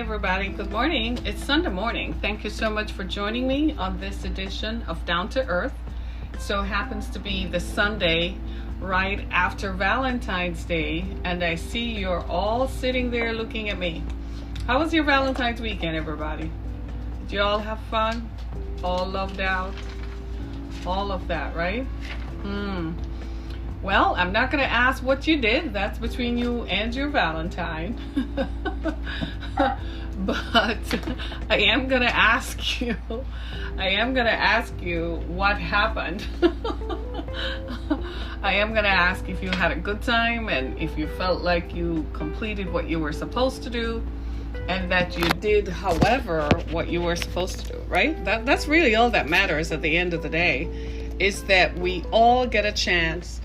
everybody, good morning. It's Sunday morning. Thank you so much for joining me on this edition of Down to Earth. So it happens to be the Sunday right after Valentine's Day, and I see you're all sitting there looking at me. How was your Valentine's weekend, everybody? Did you all have fun? All loved out? All of that, right? Well, I'm not going to ask what you did. That's between you and your Valentine. But I am going to ask you what happened. I am going to ask if you had a good time and if you felt like you completed what you were supposed to do and that you did, however, what you were supposed to do, right? That's really all that matters at the end of the day, is that we all get a chance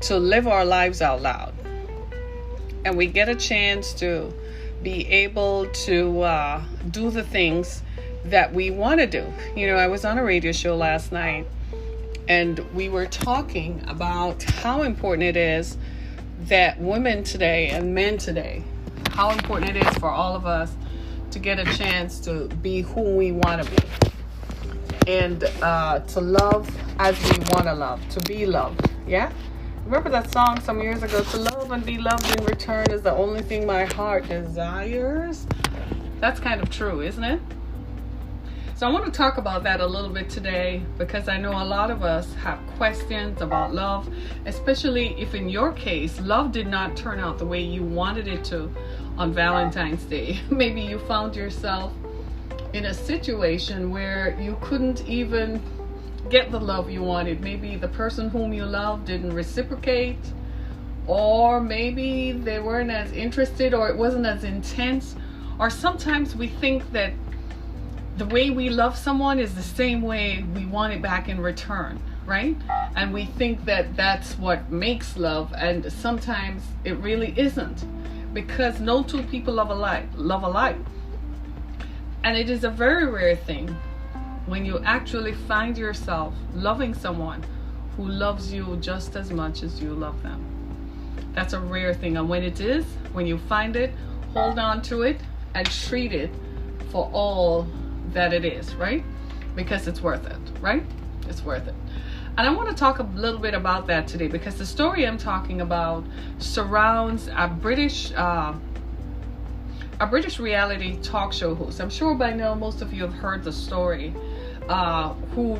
to live our lives out loud. And we get a chance to be able to do the things that we want to do. You know, I was on a radio show last night and we were talking about how important it is that women today and men today, how important it is for all of us to get a chance to be who we want to be and to love as we want to love, to be loved. Yeah? Remember that song some years ago? To love and be loved in return is the only thing my heart desires. That's kind of true, isn't it? So I want to talk about that a little bit today because I know a lot of us have questions about love, especially if in your case, love did not turn out the way you wanted it to on Valentine's Day. Maybe you found yourself in a situation where you couldn't even get the love you wanted. Maybe the person whom you love didn't reciprocate, or maybe they weren't as interested, or it wasn't as intense. Or sometimes we think that the way we love someone is the same way we want it back in return, right? And we think that that's what makes love, and sometimes it really isn't, because no two people love alike. And it is a very rare thing when you actually find yourself loving someone who loves you just as much as you love them. That's a rare thing. And when it is, when you find it, hold on to it and treat it for all that it is, right? Because it's worth it, right? It's worth it. And I want to talk a little bit about that today because the story I'm talking about surrounds a British reality talk show host. I'm sure by now most of you have heard the story. Who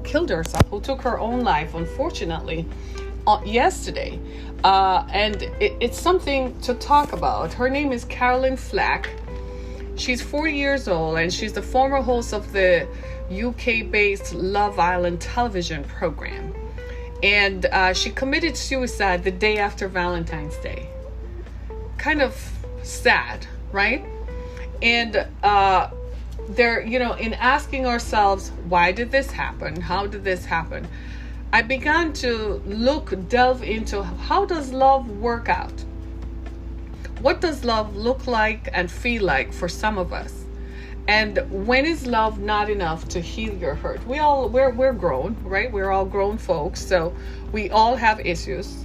killed herself, who took her own life, unfortunately, yesterday. And it's something to talk about. Her name is Carolyn Flack. She's 40 years old, and she's the former host of the UK-based Love Island television program. And she committed suicide the day after Valentine's Day. Kind of sad, right? And in asking ourselves, why did this happen? How did this happen? I began to delve into how does love work out? What does love look like and feel like for some of us? And when is love not enough to heal your hurt? We're grown, right? We're all grown folks, so we all have issues.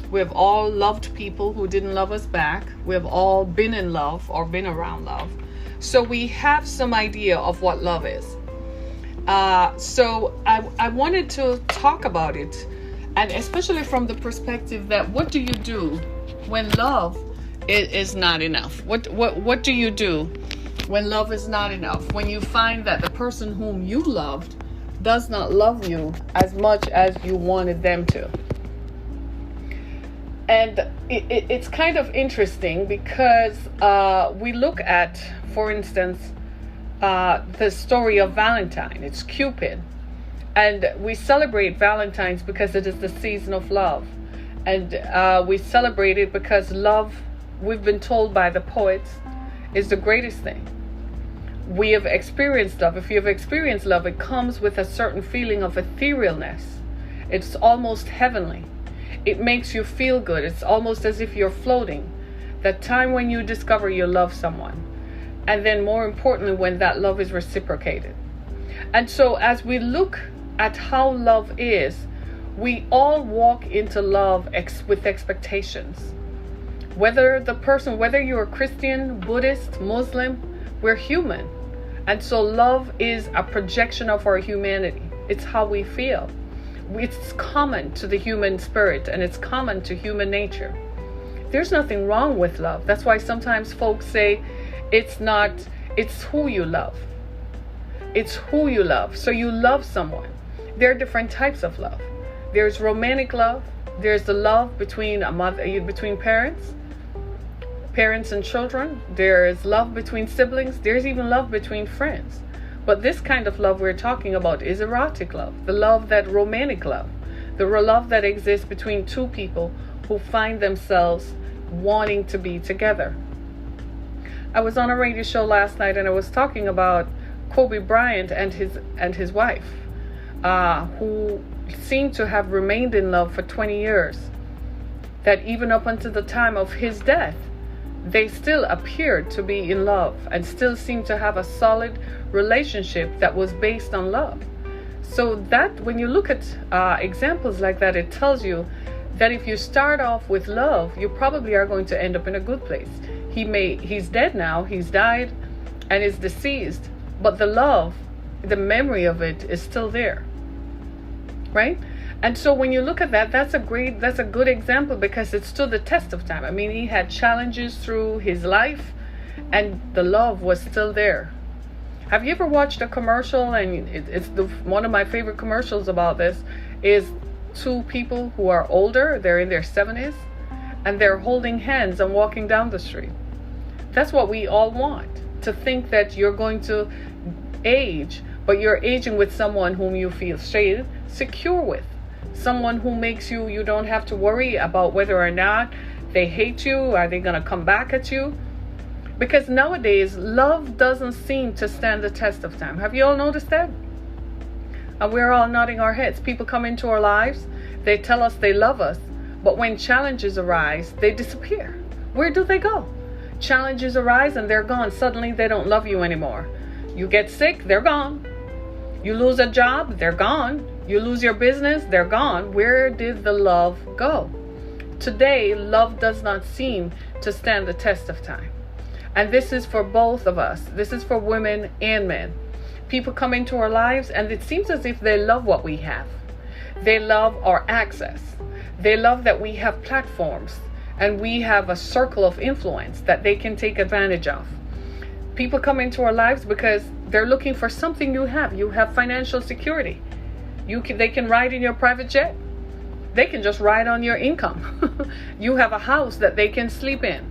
We've all loved people who didn't love us back. We've all been in love or been around love. So we have some idea of what love is. So I wanted to talk about it, and especially from the perspective that what do you do when love is not enough? What do you do when love is not enough? When you find that the person whom you loved does not love you as much as you wanted them to. And it's kind of interesting because we look at, for instance, the story of Valentine. It's Cupid. And we celebrate Valentine's because it is the season of love. And we celebrate it because love, we've been told by the poets, is the greatest thing. We have experienced love. If you have experienced love, it comes with a certain feeling of etherealness. It's almost heavenly. It makes you feel good. It's almost as if you're floating. That time when you discover you love someone. And then more importantly, when that love is reciprocated. And so as we look at how love is, we all walk into love with expectations. Whether you're Christian, Buddhist, Muslim, we're human. And so love is a projection of our humanity. It's how we feel. It's common to the human spirit, and it's common to human nature. There's nothing wrong with love. That's why sometimes folks say it's who you love. It's who you love. So you love someone. There are different types of love. There's romantic love. There's the love between parents and children. There's love between siblings. There's even love between friends. But this kind of love we're talking about is erotic love, the romantic love, the love that exists between two people who find themselves wanting to be together. I was on a radio show last night, and I was talking about Kobe Bryant and his wife, who seemed to have remained in love for 20 years. That even up until the time of his death, they still appeared to be in love and still seemed to have a solid relationship that was based on love. So that when you look at examples like that, it tells you that if you start off with love, you probably are going to end up in a good place. He's dead now, he's died and is deceased, but the love, the memory of it is still there, right? And so when you look at that, that's a good example, because it stood the test of time. I mean, he had challenges through his life and the love was still there. Have you ever watched a commercial? And one of my favorite commercials about this is two people who are older, they're in their 70s, and they're holding hands and walking down the street. That's what we all want, to think that you're going to age, but you're aging with someone whom you feel secure with. Someone who makes you don't have to worry about whether or not they hate you. Are they going to come back at you? Because nowadays, love doesn't seem to stand the test of time. Have you all noticed that? And we're all nodding our heads. People come into our lives, they tell us they love us, but when challenges arise, they disappear. Where do they go? Challenges arise and they're gone. Suddenly they don't love you anymore. You get sick, they're gone. You lose a job, they're gone. You lose your business, they're gone. Where did the love go? Today, love does not seem to stand the test of time. And this is for both of us. This is for women and men. People come into our lives and it seems as if they love what we have. They love our access. They love that we have platforms and we have a circle of influence that they can take advantage of. People come into our lives because they're looking for something you have. You have financial security. They can ride in your private jet. They can just ride on your income. You have a house that they can sleep in.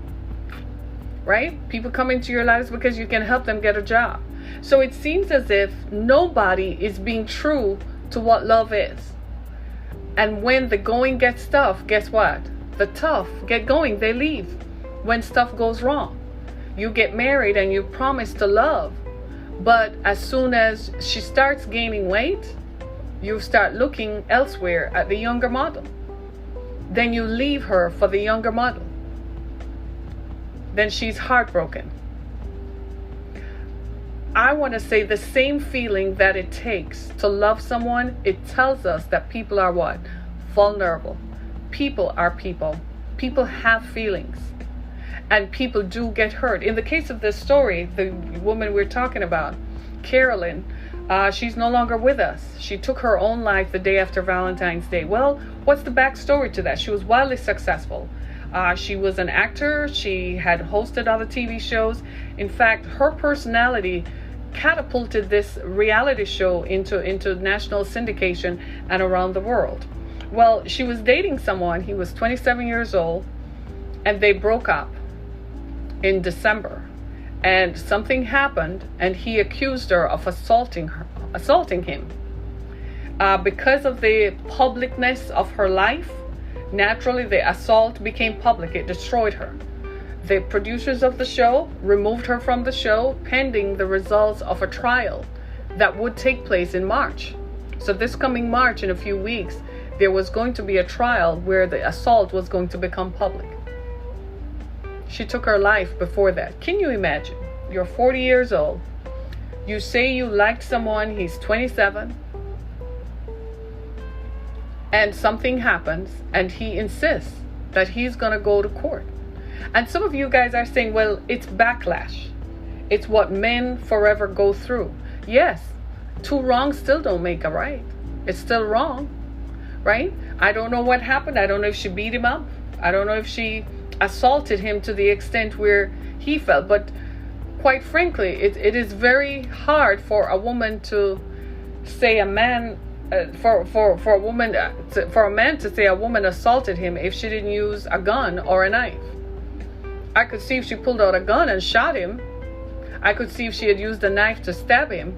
Right? People come into your lives because you can help them get a job. So it seems as if nobody is being true to what love is. And when the going gets tough, guess what? The tough get going, they leave when stuff goes wrong. You get married and you promise to love, but as soon as she starts gaining weight, you start looking elsewhere at the younger model. Then you leave her for the younger model. Then she's heartbroken. I want to say the same feeling that it takes to love someone, it tells us that people are what? Vulnerable. People are people. People have feelings. And people do get hurt. In the case of this story, the woman we're talking about, Carolyn, she's no longer with us. She took her own life the day after Valentine's Day. Well, what's the backstory to that? She was wildly successful. She was an actor. She had hosted other TV shows. In fact, her personality catapulted this reality show into national syndication and around the world. Well, she was dating someone. He was 27 years old, and they broke up in December. And something happened, and he accused her of assaulting him. Because of the publicness of her life, naturally the assault became public. It destroyed her. The producers of the show removed her from the show pending the results of a trial that would take place in March. So this coming March, in a few weeks, there was going to be a trial where the assault was going to become public. She took her life before that. Can you imagine? You're 40 years old. You say you liked someone, he's 27. And something happens and he insists that he's going to go to court. And some of you guys are saying, well, it's backlash. It's what men forever go through. Yes, two wrongs still don't make a right. It's still wrong, right? I don't know what happened. I don't know if she beat him up. I don't know if she assaulted him to the extent where he felt. But quite frankly, it is very hard for a woman to say a man, for a man to say a woman assaulted him if she didn't use a gun or a knife. I could see if she pulled out a gun and shot him. I could see if she had used a knife to stab him.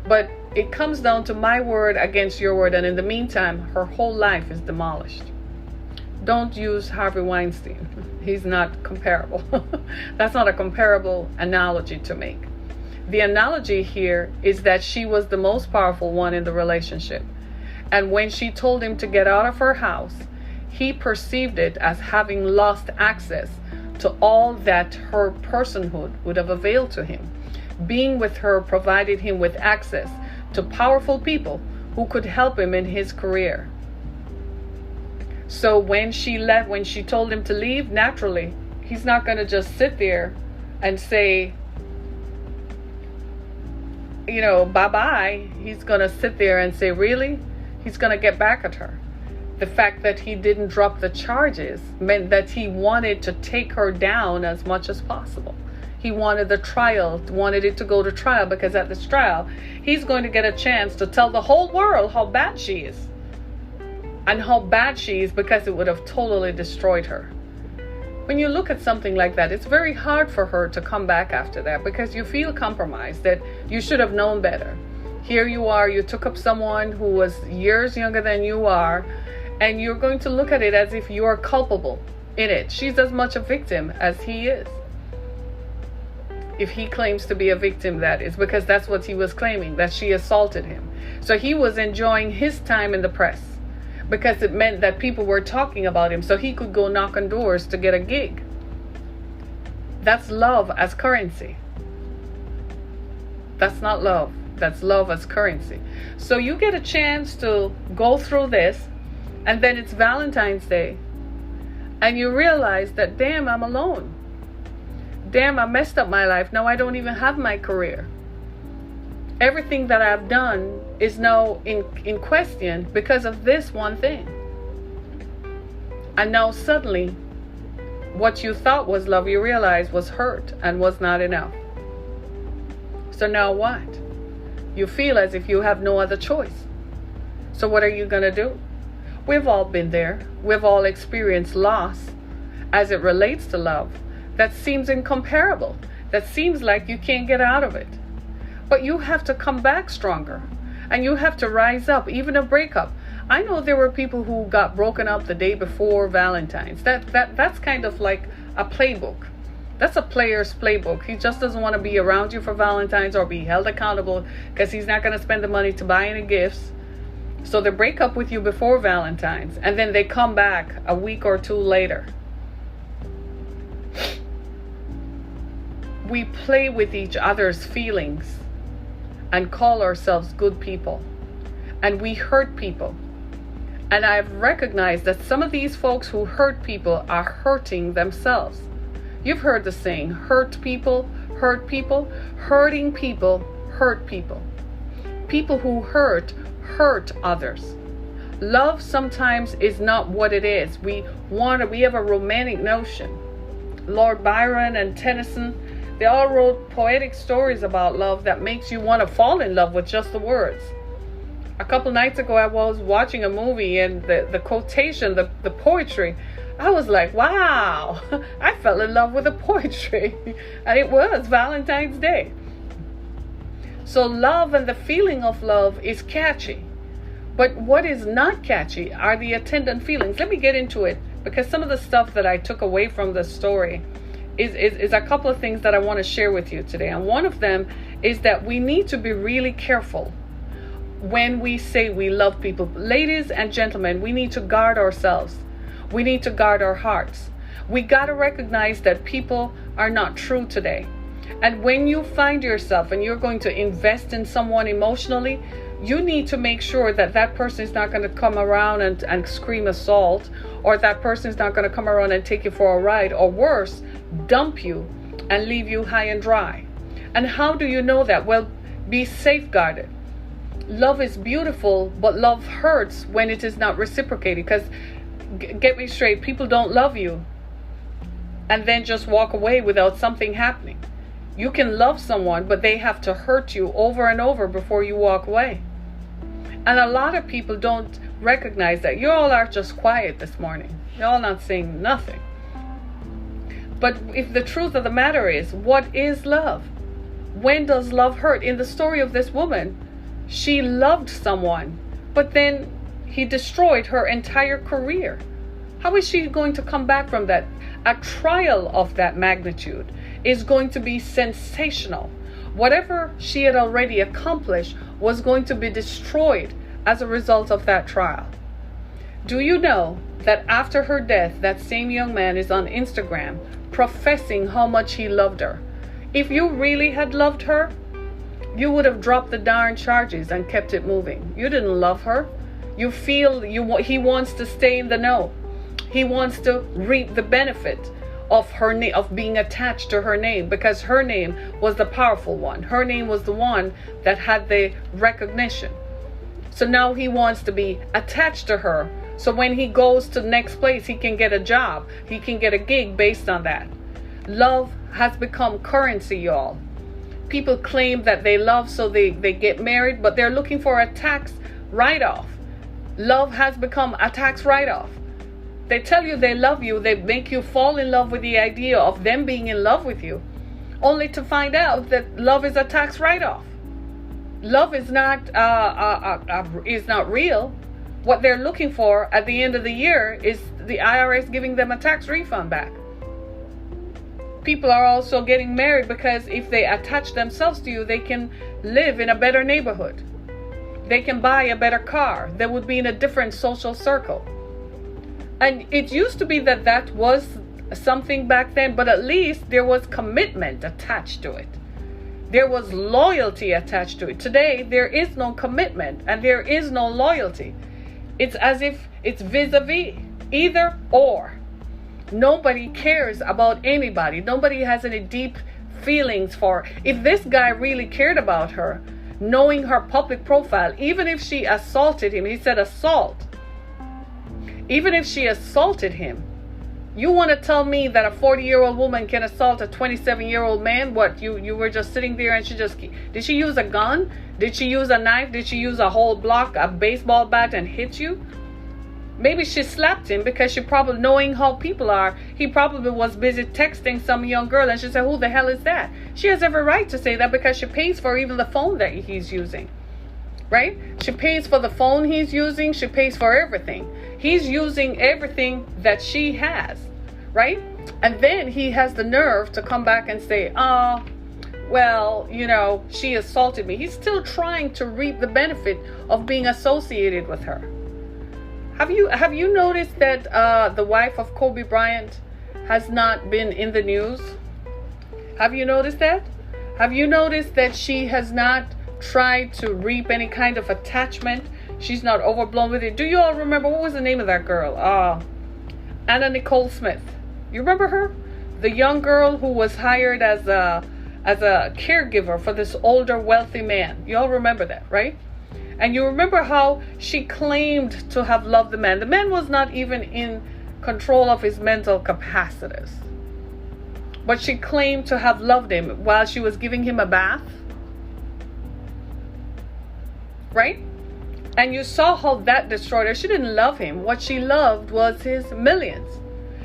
But it comes down to my word against your word, and in the meantime, her whole life is demolished. Don't use Harvey Weinstein. He's not comparable. That's not a comparable analogy to make. The analogy here is that she was the most powerful one in the relationship. And when she told him to get out of her house, he perceived it as having lost access to all that her personhood would have availed to him. Being with her provided him with access to powerful people who could help him in his career. So when she left, when she told him to leave, naturally, he's not going to just sit there and say, you know, bye-bye. He's going to sit there and say, really? He's going to get back at her. The fact that he didn't drop the charges meant that he wanted to take her down as much as possible. He wanted the trial, wanted it to go to trial, because at this trial, he's going to get a chance to tell the whole world how bad she is. And how bad she is, because it would have totally destroyed her. When you look at something like that, it's very hard for her to come back after that, because you feel compromised, that you should have known better. Here you are, you took up someone who was years younger than you are, and you're going to look at it as if you're culpable in it. She's as much a victim as he is. If he claims to be a victim, that is, because that's what he was claiming, that she assaulted him. So he was enjoying his time in the press, because it meant that people were talking about him, so he could go knock on doors to get a gig. That's love as currency. That's not love. That's love as currency. So you get a chance to go through this, and then it's Valentine's Day, and you realize that, damn, I'm alone. Damn, I messed up my life. Now I don't even have my career. Everything that I've done is now in question because of this one thing. And now suddenly, what you thought was love, you realize was hurt and was not enough. So now what? You feel as if you have no other choice. So what are you going to do? We've all been there. We've all experienced loss as it relates to love. That seems incomparable. That seems like you can't get out of it. But you have to come back stronger. And you have to rise up, even a breakup. I know there were people who got broken up the day before Valentine's. That's kind of like a playbook. That's a player's playbook. He just doesn't want to be around you for Valentine's or be held accountable, because he's not going to spend the money to buy any gifts. So they break up with you before Valentine's, and then they come back a week or two later. We play with each other's feelings and call ourselves good people, and we hurt people. And I've recognized that some of these folks who hurt people are hurting themselves. You've heard the saying, hurt people, hurt people. Hurting people, hurt people. People who hurt others. Love sometimes is not what it is. We have a romantic notion. Lord Byron and Tennyson, they all wrote poetic stories about love that makes you want to fall in love with just the words. A couple nights ago, I was watching a movie, and the quotation, the poetry, I was like, wow, I fell in love with the poetry. And it was Valentine's Day. So love and the feeling of love is catchy. But what is not catchy are the attendant feelings. Let me get into it, because some of the stuff that I took away from the story is a couple of things that I want to share with you today. And one of them is that we need to be really careful when we say we love people. Ladies and gentlemen, we need to guard ourselves. We need to guard our hearts. We got to recognize that people are not true today. And when you find yourself and you're going to invest in someone emotionally, you need to make sure that that person is not going to come around and scream assault, or that person is not going to come around and take you for a ride, or worse, dump you and leave you high and dry. And how do you know that? Well, be safeguarded. Love is beautiful, but love hurts when it is not reciprocated. Because, get me straight, people don't love you and then just walk away without something happening. You can love someone, but they have to hurt you over and over before you walk away. And a lot of people don't recognize that. You all are just quiet this morning. You're all not saying nothing. But if the truth of the matter is, what is love? When does love hurt? In the story of this woman, she loved someone, but then he destroyed her entire career. How is she going to come back from that? A trial of that magnitude is going to be sensational. Whatever she had already accomplished was going to be destroyed as a result of that trial. Do you know that after her death, that same young man is on Instagram professing how much he loved her? If you really had loved her, you would have dropped the darn charges and kept it moving. You didn't love her. You feel he wants to stay in the know. He wants to reap the benefit of her of being attached to her name, because her name was the powerful one. Her name was the one that had the recognition. So now he wants to be attached to her. So when he goes to the next place, he can get a job. He can get a gig based on that. Love has become currency, y'all. People claim that they love, so they get married, but they're looking for a tax write-off. Love has become a tax write-off. They tell you they love you. They make you fall in love with the idea of them being in love with you, only to find out that love is a tax write-off. Love is not real. What they're looking for at the end of the year is the IRS giving them a tax refund back. People are also getting married because if they attach themselves to you, they can live in a better neighborhood. They can buy a better car. They would be in a different social circle. And it used to be that was something back then, but at least there was commitment attached to it. There was loyalty attached to it. Today, there is no commitment and there is no loyalty. It's as if it's vis-a-vis, either or. Nobody cares about anybody. Nobody has any deep feelings for her. If this guy really cared about her, knowing her public profile, even if she assaulted him, he said assault. Even if she assaulted him, you want to tell me that a 40-year-old woman can assault a 27-year-old man? What, you were just sitting there and did she use a gun? Did she use a knife? Did she use a whole block, a baseball bat and hit you? Maybe she slapped him because she probably, knowing how people are, he probably was busy texting some young girl and she said, who the hell is that? She has every right to say that because she pays for even the phone that he's using, right? She pays for the phone he's using. She pays for everything. He's using everything that she has, right? And then he has the nerve to come back and say, well, she assaulted me. He's still trying to reap the benefit of being associated with her. Have you noticed that the wife of Kobe Bryant has not been in the news? Have you noticed that? Have you noticed that she has not tried to reap any kind of attachment? She's not overblown with it. Do you all remember, what was the name of that girl? Anna Nicole Smith. You remember her? The young girl who was hired as a caregiver for this older wealthy man. You all remember that, right? And you remember how she claimed to have loved the man. The man was not even in control of his mental capacities. But she claimed to have loved him while she was giving him a bath. Right? And you saw how that destroyed her. She didn't love him. What she loved was his millions.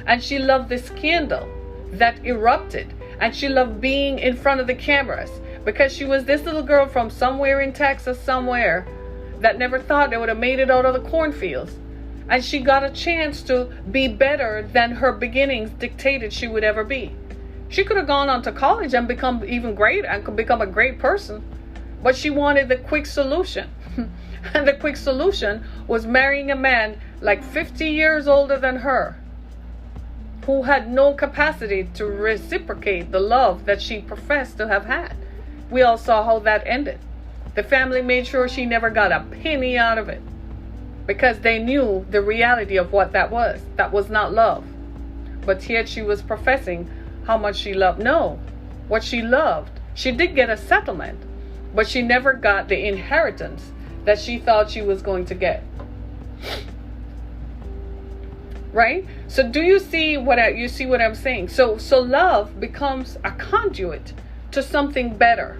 And she loved the scandal that erupted. And she loved being in front of the cameras. Because she was this little girl from somewhere in Texas, somewhere, that never thought they would have made it out of the cornfields. And she got a chance to be better than her beginnings dictated she would ever be. She could have gone on to college and become even great and could become a great person. But she wanted the quick solution. And the quick solution was marrying a man like 50 years older than her, who had no capacity to reciprocate the love that she professed to have had. We all saw how that ended. The family made sure she never got a penny out of it. because they knew the reality of what that was. That was not love. But yet she was professing how much she loved. No, what she loved. She did get a settlement, but she never got the inheritance that she thought she was going to get. Right? So do you see what I'm saying? So love becomes a conduit to something better.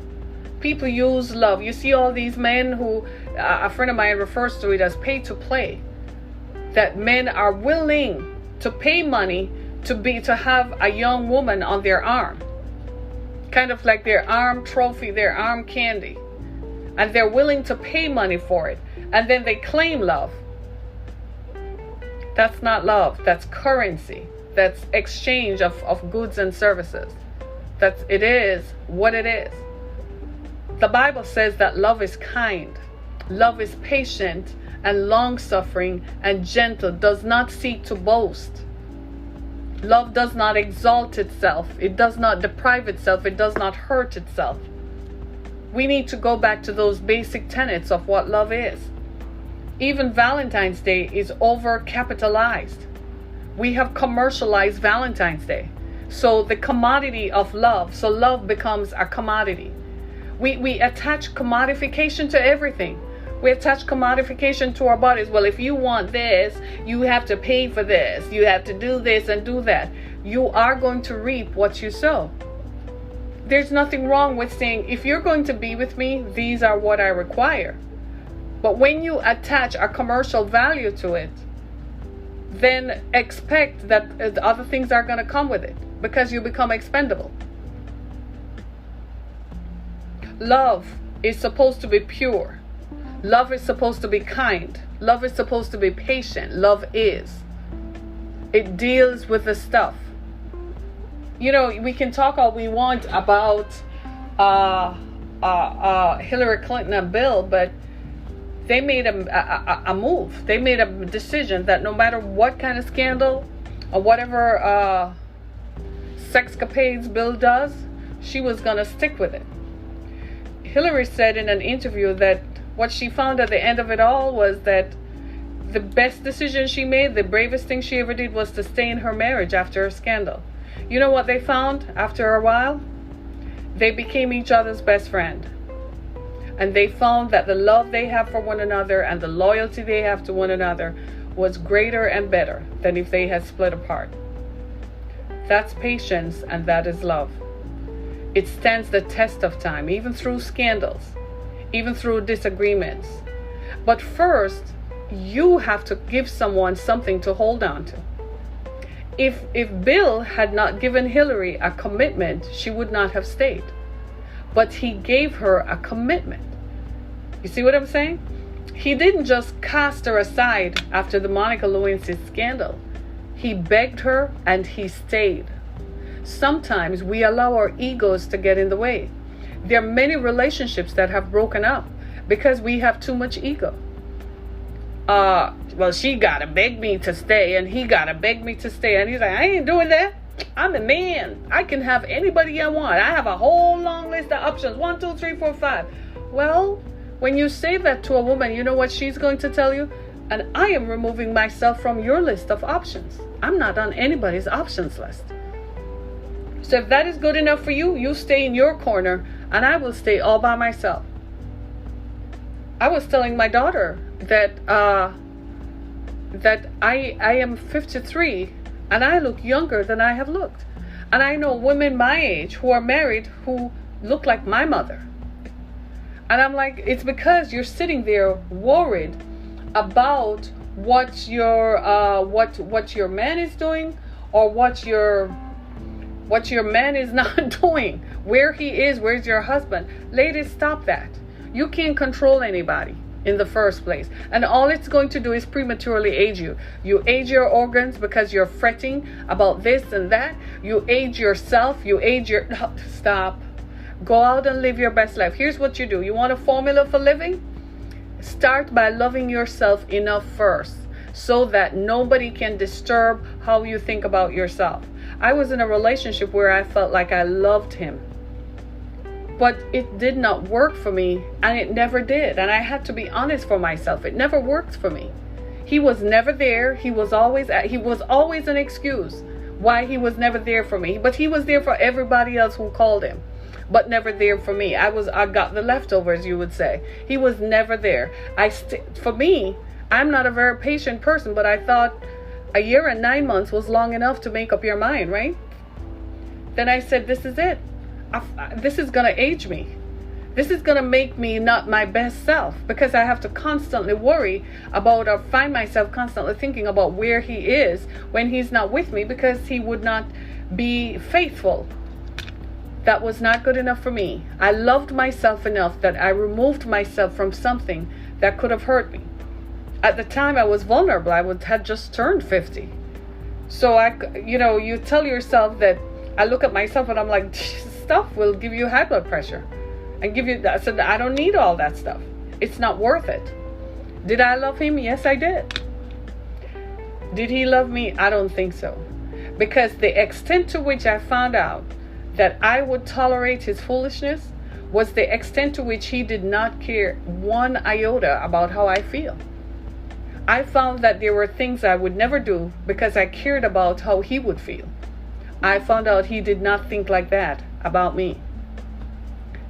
People use love. You see all these men who, a friend of mine refers to it as pay to play. That men are willing to pay money to have a young woman on their arm. Kind of like their arm trophy, their arm candy. And they're willing to pay money for it. And then they claim love. That's not love. That's currency. That's exchange of goods and services. It is what it is. The Bible says that love is kind, love is patient and long-suffering and gentle, does not seek to boast. Love does not exalt itself. It does not deprive itself. It does not hurt itself. We need to go back to those basic tenets of what love is. Even Valentine's Day is over-capitalized. We have commercialized Valentine's Day. So the commodity of love, so love becomes a commodity. We attach commodification to everything. We attach commodification to our bodies. Well, if you want this, you have to pay for this. You have to do this and do that. You are going to reap what you sow. There's nothing wrong with saying, if you're going to be with me, these are what I require. But when you attach a commercial value to it, then expect that the other things are going to come with it, because you become expendable. Love is supposed to be pure. Love is supposed to be kind. Love is supposed to be patient. Love is. It deals with the stuff. You know, we can talk all we want about Hillary Clinton and Bill, but they made a move. They made a decision that no matter what kind of scandal or whatever sexcapades Bill does, she was going to stick with it. Hillary said in an interview that what she found at the end of it all was that the best decision she made, the bravest thing she ever did, was to stay in her marriage after a scandal. You know what they found after a while? They became each other's best friend. And they found that the love they have for one another and the loyalty they have to one another was greater and better than if they had split apart. That's patience, and that is love. It stands the test of time, even through scandals, even through disagreements. But first, you have to give someone something to hold on to. If Bill had not given Hillary a commitment, she would not have stayed. But he gave her a commitment. You see what I'm saying? He didn't just cast her aside after the Monica Lewinsky scandal. He begged her and he stayed. Sometimes we allow our egos to get in the way. There are many relationships that have broken up because we have too much ego. Well, she gotta beg me to stay and he gotta beg me to stay. And he's like, I ain't doing that. I'm a man. I can have anybody I want. I have a whole long list of options. 1, 2, 3, 4, 5. Well, when you say that to a woman, you know what she's going to tell you? And I am removing myself from your list of options. I'm not on anybody's options list. So if that is good enough for you, you stay in your corner and I will stay all by myself. I was telling my daughter that I am 53 and I look younger than I have looked. And I know women my age who are married who look like my mother. And I'm like, it's because you're sitting there worried about what your man is doing, or what your man is not doing, where he is, where's your husband. Ladies, stop that. You can't control anybody in the first place, and all it's going to do is prematurely age you. You age your organs because you're fretting about this and that. You age yourself. You age your... Stop. Go out and live your best life. Here's what you do. You want a formula for living? Start by loving yourself enough first so that nobody can disturb how you think about yourself. I was in a relationship where I felt like I loved him, but it did not work for me, and it never did. And I had to be honest for myself. It never worked for me. He was never there. He was always an excuse why he was never there for me. But he was there for everybody else who called him, but never there for me. I got the leftovers, you would say. He was never there. For me, I'm not a very patient person, but I thought a year and 9 months was long enough to make up your mind, right? Then I said, this is it. This is going to age me. This is going to make me not my best self, because I have to constantly worry about, or find myself constantly thinking about where he is when he's not with me, because he would not be faithful. That was not good enough for me. I loved myself enough that I removed myself from something that could have hurt me. At the time I was vulnerable. had just turned 50. So you tell yourself that. I look at myself and I'm like, stuff will give you high blood pressure and give you that. So I don't need all that stuff. It's not worth it. Did I love him? Yes, I did. Did he love me? I don't think so. Because the extent to which I found out that I would tolerate his foolishness was the extent to which he did not care one iota about how I feel. I found that there were things I would never do because I cared about how he would feel. I found out he did not think like that about me.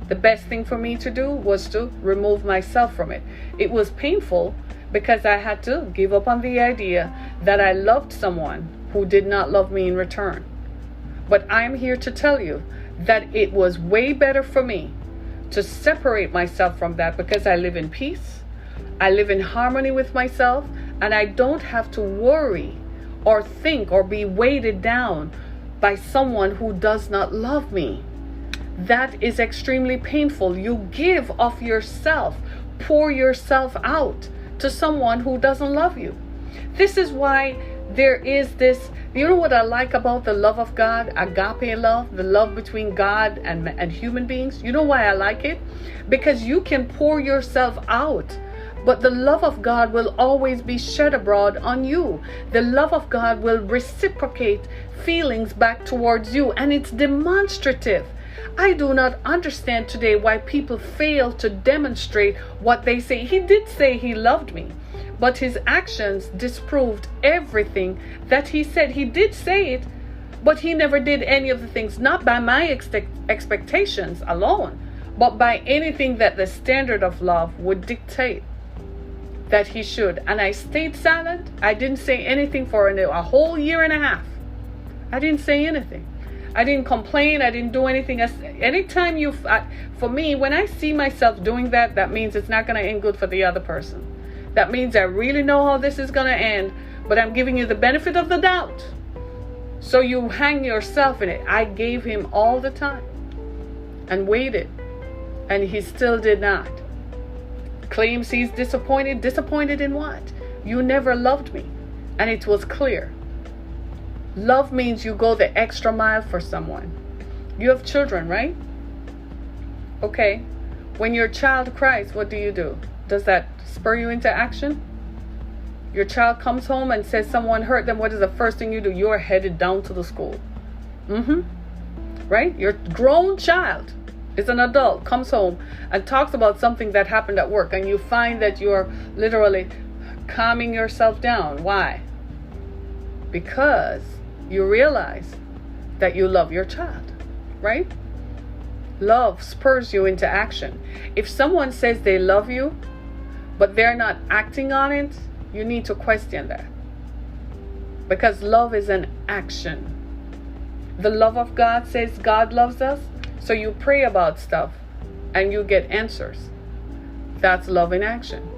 The best thing for me to do was to remove myself from it. It was painful because I had to give up on the idea that I loved someone who did not love me in return. But I'm here to tell you that it was way better for me to separate myself from that, because I live in peace, I live in harmony with myself, and I don't have to worry or think or be weighted down by someone who does not love me. That is extremely painful. You give of yourself, pour yourself out to someone who doesn't love you. This is why there is this, you know what I like about the love of God, agape love, the love between God and human beings? You know why I like it? Because you can pour yourself out, but the love of God will always be shed abroad on you. The love of God will reciprocate feelings back towards you, and it's demonstrative. I do not understand today why people fail to demonstrate what they say. He did say he loved me, but his actions disproved everything that he said. He did say it, but he never did any of the things, not by my expectations alone, but by anything that the standard of love would dictate that he should. And I stayed silent. I didn't say anything for a whole year and a half. I didn't say anything. I didn't complain. I didn't do anything. Anytime for me, when I see myself doing that, that means it's not going to end good for the other person. That means I really know how this is going to end, but I'm giving you the benefit of the doubt. So you hang yourself in it. I gave him all the time and waited, and he still did not. Claims he's disappointed. Disappointed in what? You never loved me, and it was clear. Love means you go the extra mile for someone. You have children, right? Okay. When your child cries, what do? Does that spur you into action? Your child comes home and says someone hurt them. What is the first thing you do? You're headed down to the school. Right? Your grown child is an adult, comes home and talks about something that happened at work, and you find that you're literally calming yourself down. Why? Because you realize that you love your child, right? Love spurs you into action. If someone says they love you, but they're not acting on it, you need to question that. Because love is an action. The love of God says God loves us, so you pray about stuff and you get answers. That's love in action.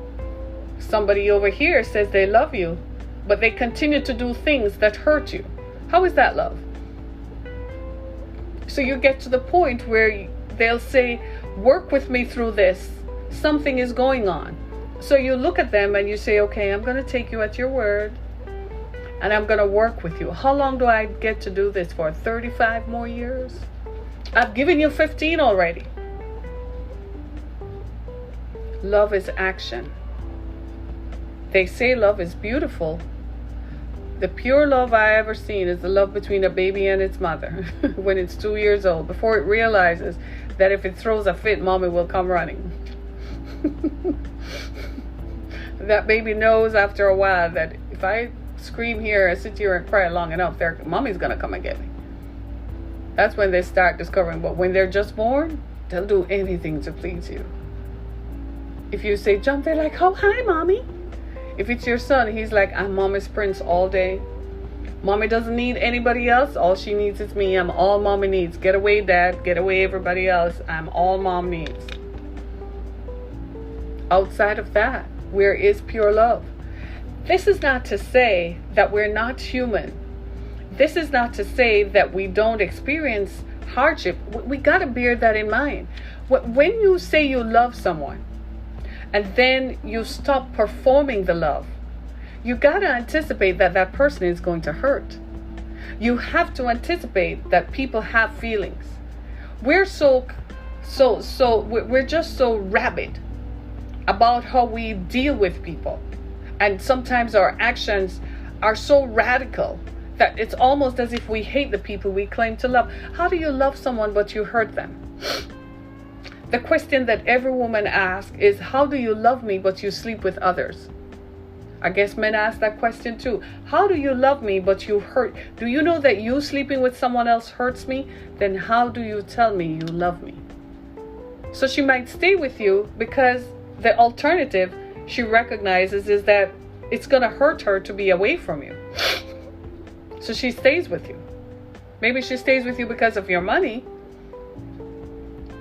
Somebody over here says they love you, but they continue to do things that hurt you. How is that love? So you get to the point where they'll say, work with me through this. Something is going on. So you look at them and you say, okay, I'm going to take you at your word, and I'm going to work with you. How long do I get to do this for? 35 more years? I've given you 15 already. Love is action. They say love is beautiful. The pure love I ever seen is the love between a baby and its mother when it's 2 years old, before it realizes that if it throws a fit, mommy will come running. That baby knows after a while that if I scream here and sit here and cry long enough, mommy's going to come and get me. That's when they start discovering. But when they're just born, they'll do anything to please you. If you say jump, they're like, oh, hi, mommy. If it's your son, he's like, I'm mommy's prince all day. Mommy doesn't need anybody else. All she needs is me. I'm all mommy needs. Get away, dad. Get away, everybody else. I'm all mom needs. Outside of that, where is pure love? This is not to say that we're not human. This is not to say that we don't experience hardship. We got to bear that in mind. When you say you love someone and then you stop performing the love, you got to anticipate that that person is going to hurt. You have to anticipate that people have feelings. We're we're just so rabid about how we deal with people. And sometimes our actions are so radical that it's almost as if we hate the people we claim to love. How do you love someone but you hurt them? The question that every woman asks is, how do you love me but you sleep with others? I guess men ask that question too. How do you love me but you hurt? Do you know that you sleeping with someone else hurts me? Then how do you tell me you love me? So she might stay with you because the alternative she recognizes is that it's going to hurt her to be away from you. So she stays with you. Maybe she stays with you because of your money.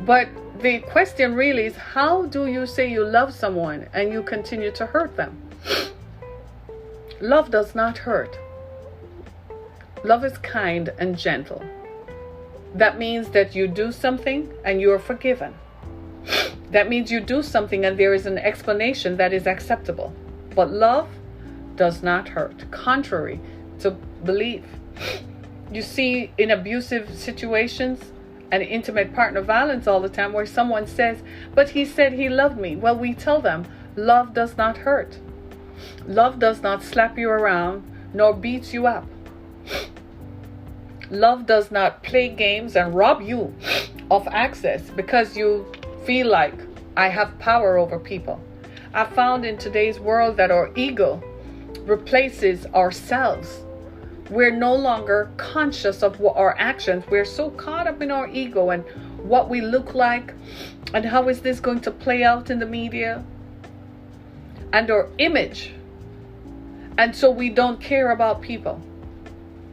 But the question really is, how do you say you love someone and you continue to hurt them? Love does not hurt. Love is kind and gentle. That means that you do something and you are forgiven. That means you do something and there is an explanation that is acceptable. But love does not hurt, contrary to belief. You see in abusive situations and intimate partner violence all the time where someone says, but he said he loved me. Well, we tell them love does not hurt. Love does not slap you around nor beat you up. Love does not play games and rob you of access because you feel like I have power over people. I found in today's world that our ego replaces ourselves. We're no longer conscious of our actions. We're so caught up in our ego and what we look like and how is this going to play out in the media and our image. And so we don't care about people.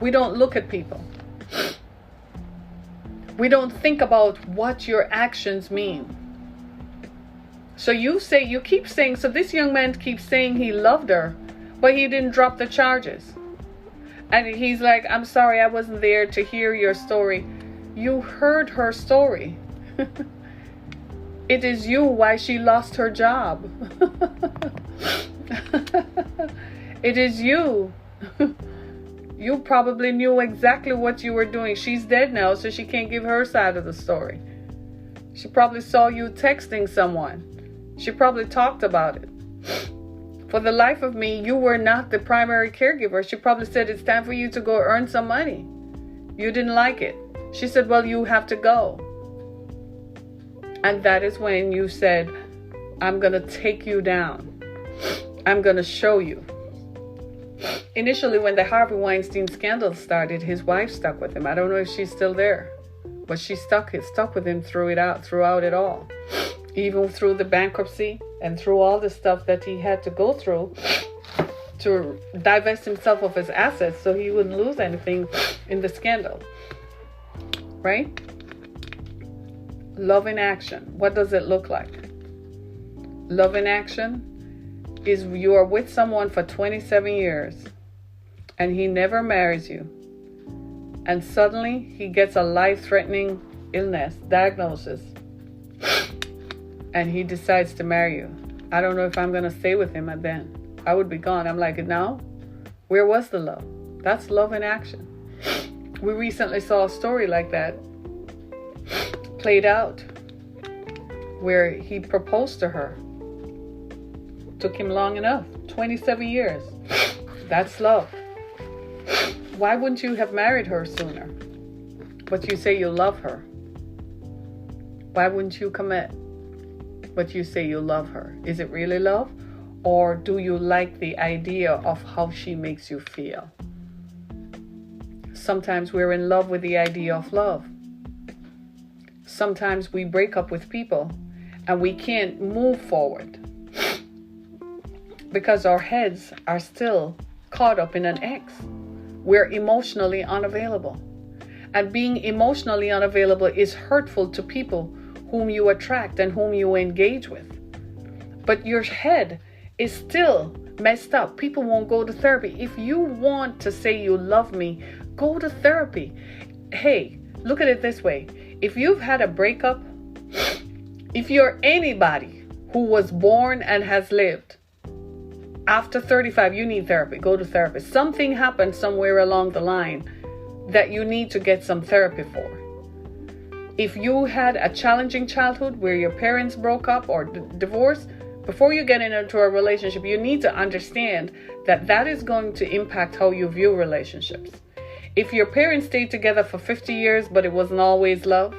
We don't look at people. We don't think about what your actions mean. So you keep saying, so this young man keeps saying he loved her, but he didn't drop the charges. And he's like, I'm sorry, I wasn't there to hear your story. You heard her story. It is you why she lost her job. It is you. You probably knew exactly what you were doing. She's dead now, so she can't give her side of the story. She probably saw you texting someone. She probably talked about it. For the life of me, you were not the primary caregiver. She probably said, it's time for you to go earn some money. You didn't like it. She said, well, you have to go. And that is when you said, I'm going to take you down. I'm going to show you. Initially, when the Harvey Weinstein scandal started, his wife stuck with him. I don't know if she's still there, but she stuck with him throughout it all. Even through the bankruptcy and through all the stuff that he had to go through to divest himself of his assets so he wouldn't lose anything in the scandal. Right? Love in action. What does it look like? Love in action is you are with someone for 27 years and he never marries you. And suddenly he gets a life-threatening illness, diagnosis. And he decides to marry you. I don't know if I'm going to stay with him then. I would be gone. I'm like, no, where was the love? That's love in action. We recently saw a story like that played out where he proposed to her. Took him long enough, 27 years. That's love. Why wouldn't you have married her sooner? But you say you love her. Why wouldn't you commit? But you say you love her. Is it really love? or do you like the idea of how she makes you feel? Sometimes we're in love with the idea of love. Sometimes we break up with people and we can't move forward because our heads are still caught up in an ex. We're emotionally unavailable. And being emotionally unavailable is hurtful to people whom you attract and whom you engage with. But your head is still messed up. People won't go to therapy. If you want to say you love me, go to therapy. Hey, look at it this way. If you've had a breakup, if you're anybody who was born and has lived after 35, you need therapy. Go to therapy. Something happened somewhere along the line that you need to get some therapy for. If you had a challenging childhood where your parents broke up or divorced, before you get into a relationship, you need to understand that that is going to impact how you view relationships. If your parents stayed together for 50 years, but it wasn't always love,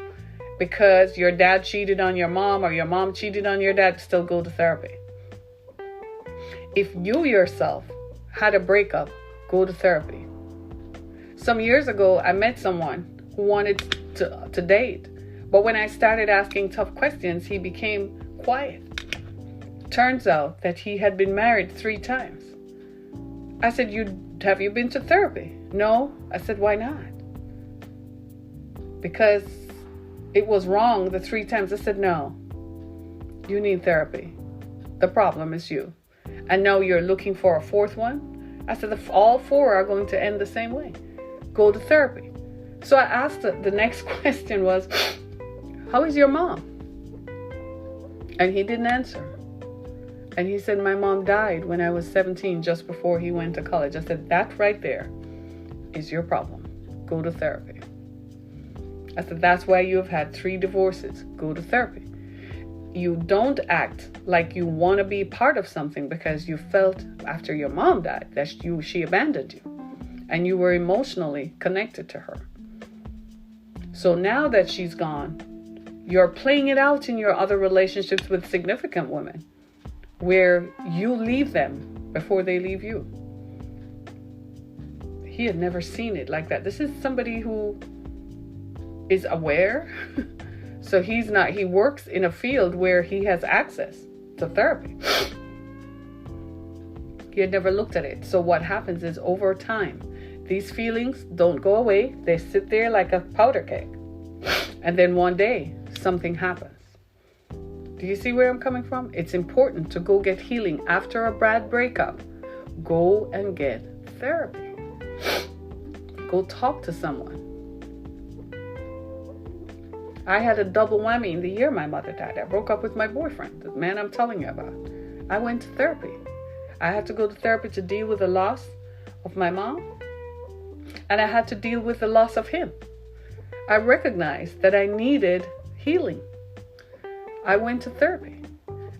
because your dad cheated on your mom or your mom cheated on your dad, still go to therapy. If you yourself had a breakup, go to therapy. Some years ago, I met someone who wanted to date, but when I started asking tough questions, he became quiet. Turns out that he had been married 3 times. I said, have you been to therapy? No. I said, why not? Because it was wrong the 3 times. I said, no, you need therapy. The problem is you. And now you're looking for a 4th one. I said, all 4 are going to end the same way. Go to therapy. So I asked the next question was, how is your mom? And he didn't answer. And he said, my mom died when I was 17, just before he went to college. I said, that right there is your problem. Go to therapy. I said, that's why you have had 3 divorces. Go to therapy. You don't act like you want to be part of something because you felt after your mom died that she abandoned you and you were emotionally connected to her. So now that she's gone, you're playing it out in your other relationships with significant women, where you leave them before they leave you. He had never seen it like that. This is somebody who is aware. So he works in a field where he has access to therapy. He had never looked at it. So what happens is over time, these feelings don't go away. They sit there like a powder keg. And then one day, something happens. Do you see where I'm coming from? It's important to go get healing after a bad breakup. Go and get therapy. Go talk to someone. I had a double whammy in the year my mother died. I broke up with my boyfriend, the man I'm telling you about. I went to therapy. I had to go to therapy to deal with the loss of my mom. And I had to deal with the loss of him. I recognized that I needed healing. I went to therapy.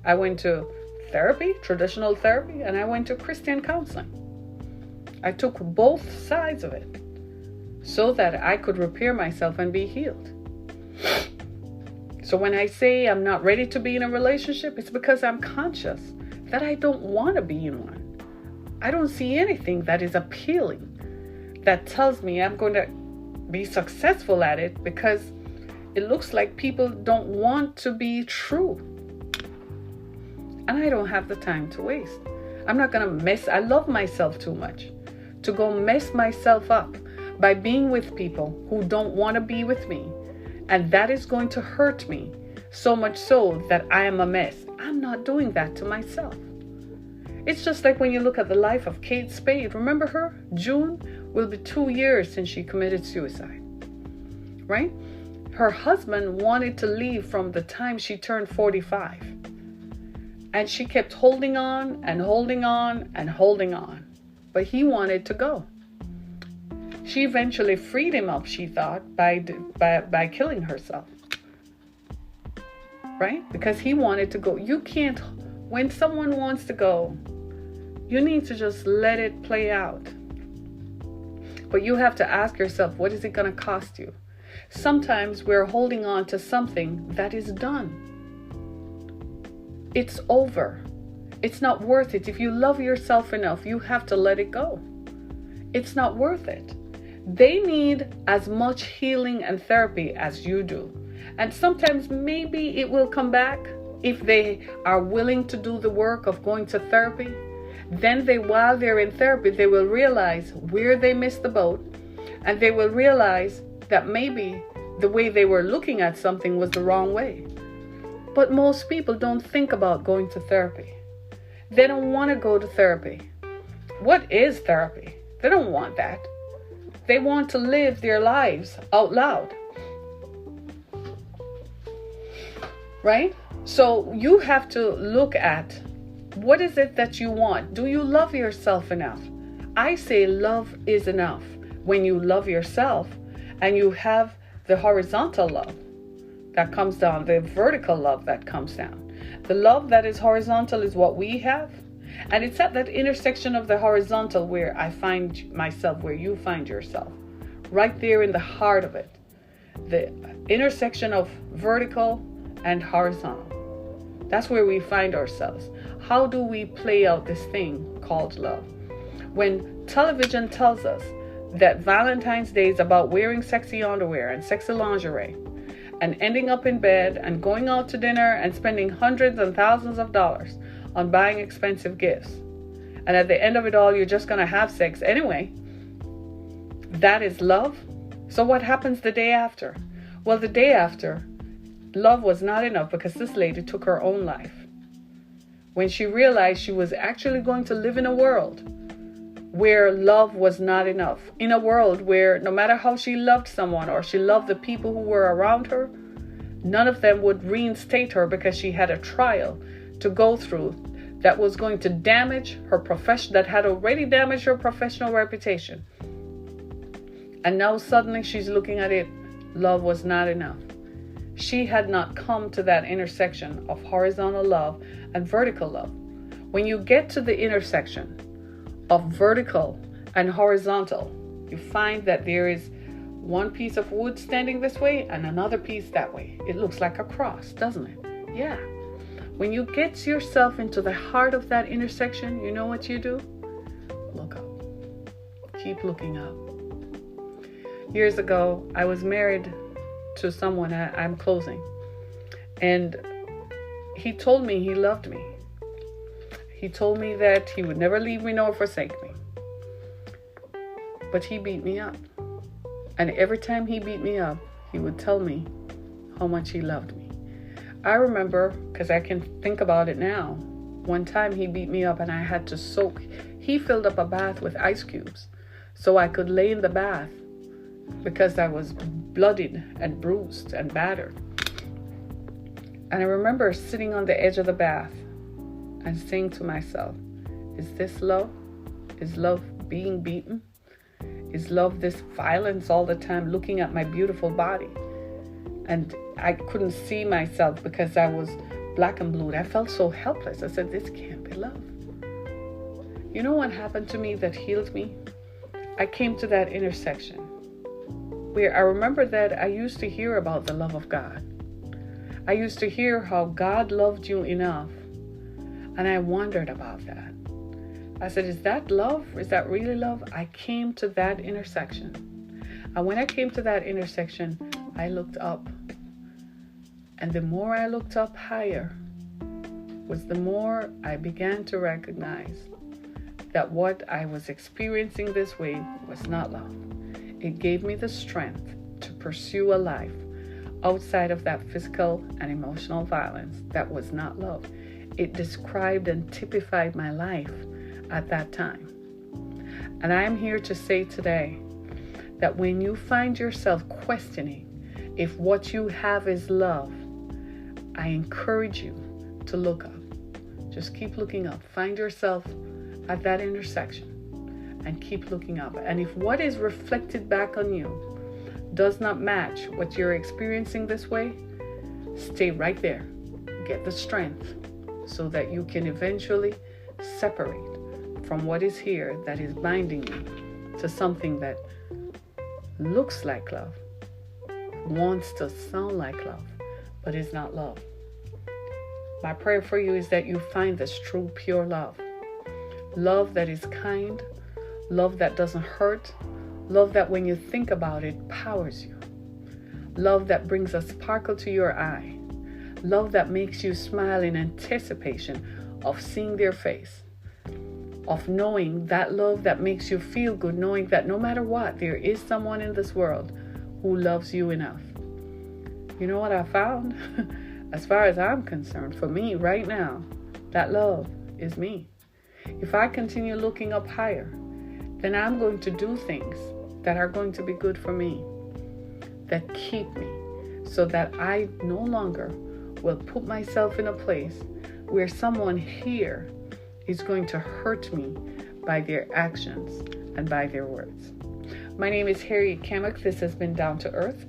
I went to therapy, traditional therapy, and I went to Christian counseling. I took both sides of it so that I could repair myself and be healed. So when I say I'm not ready to be in a relationship, it's because I'm conscious that I don't want to be in one. I don't see anything that is appealing that tells me I'm going to be successful at it, because it looks like people don't want to be true. And I don't have the time to waste. I'm not going to I love myself too much to go mess myself up by being with people who don't want to be with me. And that is going to hurt me so much so that I am a mess. I'm not doing that to myself. It's just like when you look at the life of Kate Spade. Remember her? June will be 2 years since she committed suicide. Right? Her husband wanted to leave from the time she turned 45. And she kept holding on and holding on and holding on. But he wanted to go. She eventually freed him up, she thought, by killing herself. Right? Because he wanted to go. You can't, when someone wants to go, you need to just let it play out. But you have to ask yourself, what is it going to cost you? Sometimes we're holding on to something that is done. It's over. It's not worth it. If you love yourself enough, you have to let it go. It's not worth it. They need as much healing and therapy as you do. And sometimes maybe it will come back if they are willing to do the work of going to therapy. Then while they're in therapy, they will realize where they missed the boat, and they will realize that maybe the way they were looking at something was the wrong way. But most people don't think about going to therapy. They don't want to go to therapy. What is therapy? They don't want that. They want to live their lives out loud. Right? So you have to look at, what is it that you want? Do you love yourself enough? I say love is enough. When you love yourself and you have the horizontal love that comes down, the vertical love that comes down. The love that is horizontal is what we have. And it's at that intersection of the horizontal where I find myself, where you find yourself. Right there in the heart of it. The intersection of vertical and horizontal. That's where we find ourselves. How do we play out this thing called love? When television tells us that Valentine's Day is about wearing sexy underwear and sexy lingerie and ending up in bed and going out to dinner and spending hundreds and thousands of dollars on buying expensive gifts, and at the end of it all, you're just going to have sex anyway, that is love. So what happens the day after? Well, the day after, love was not enough because this lady took her own life. When she realized she was actually going to live in a world where love was not enough. In a world where no matter how she loved someone or she loved the people who were around her, none of them would reinstate her because she had a trial to go through that was going to damage her profession, that had already damaged her professional reputation. And now suddenly she's looking at it, love was not enough. She had not come to that intersection of horizontal love and vertical love. When you get to the intersection of vertical and horizontal, you find that there is one piece of wood standing this way and another piece that way. It looks like a cross, doesn't it? Yeah. When you get yourself into the heart of that intersection, you know what you do? Look up. Keep looking up. Years ago, I was married to someone I'm closing, and he told me he loved me. He told me that he would never leave me nor forsake me. But he beat me up. And every time he beat me up, he would tell me how much he loved me. I remember, because I can think about it now, one time he beat me up and I had to soak. He filled up a bath with ice cubes so I could lay in the bath because I was bloodied and bruised and battered. And I remember sitting on the edge of the bath and saying to myself, is this love? Is love being beaten? Is love this violence all the time, looking at my beautiful body? And I couldn't see myself because I was black and blue. I felt so helpless. I said, this can't be love. You know what happened to me that healed me? I came to that intersection where I remember that I used to hear about the love of God. I used to hear how God loved you enough. And I wondered about that. I said, is that love? Is that really love? I came to that intersection. And when I came to that intersection, I looked up. And the more I looked up higher, was the more I began to recognize that what I was experiencing this way was not love. It gave me the strength to pursue a life outside of that physical and emotional violence that was not love. It described and typified my life at that time. And I am here to say today that when you find yourself questioning if what you have is love, I encourage you to look up. Just keep looking up. Find yourself at that intersection and keep looking up. And if what is reflected back on you does not match what you're experiencing this way, stay right there. Get the strength so that you can eventually separate from what is here that is binding you to something that looks like love, wants to sound like love, but is not love. My prayer for you is that you find this true, pure love. Love that is kind, love that doesn't hurt, love that when you think about it, powers you. Love that brings a sparkle to your eye. Love that makes you smile in anticipation of seeing their face. Of knowing that love that makes you feel good, knowing that no matter what, there is someone in this world who loves you enough. You know what I found? As far as I'm concerned, for me right now, that love is me. If I continue looking up higher, then I'm going to do things that are going to be good for me, that keep me, so that I no longer will put myself in a place where someone here is going to hurt me by their actions and by their words. My name is Harriet Kamek. This has been Down to Earth.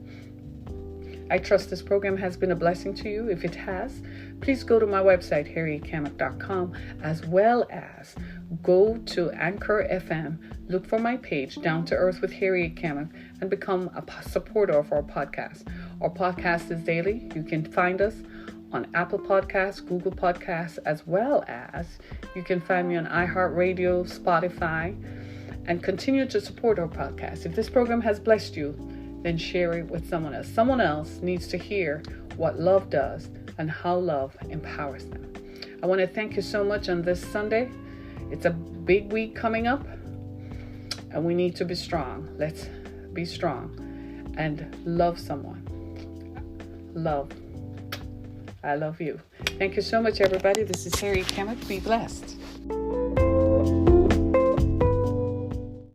I trust this program has been a blessing to you. If it has, please go to my website, harrietkamek.com, as well as go to Anchor FM, look for my page, Down to Earth with Harriet Kamek, and become a supporter of our podcast. Our podcast is daily. You can find us on Apple Podcasts, Google Podcasts, as well as you can find me on iHeartRadio, Spotify, and continue to support our podcast. If this program has blessed you, then share it with someone else. Someone else needs to hear what love does and how love empowers them. I want to thank you so much on this Sunday. It's a big week coming up, and we need to be strong. Let's be strong and love someone. Love. I love you. Thank you so much, everybody. This is Harriet Kamek. Be blessed.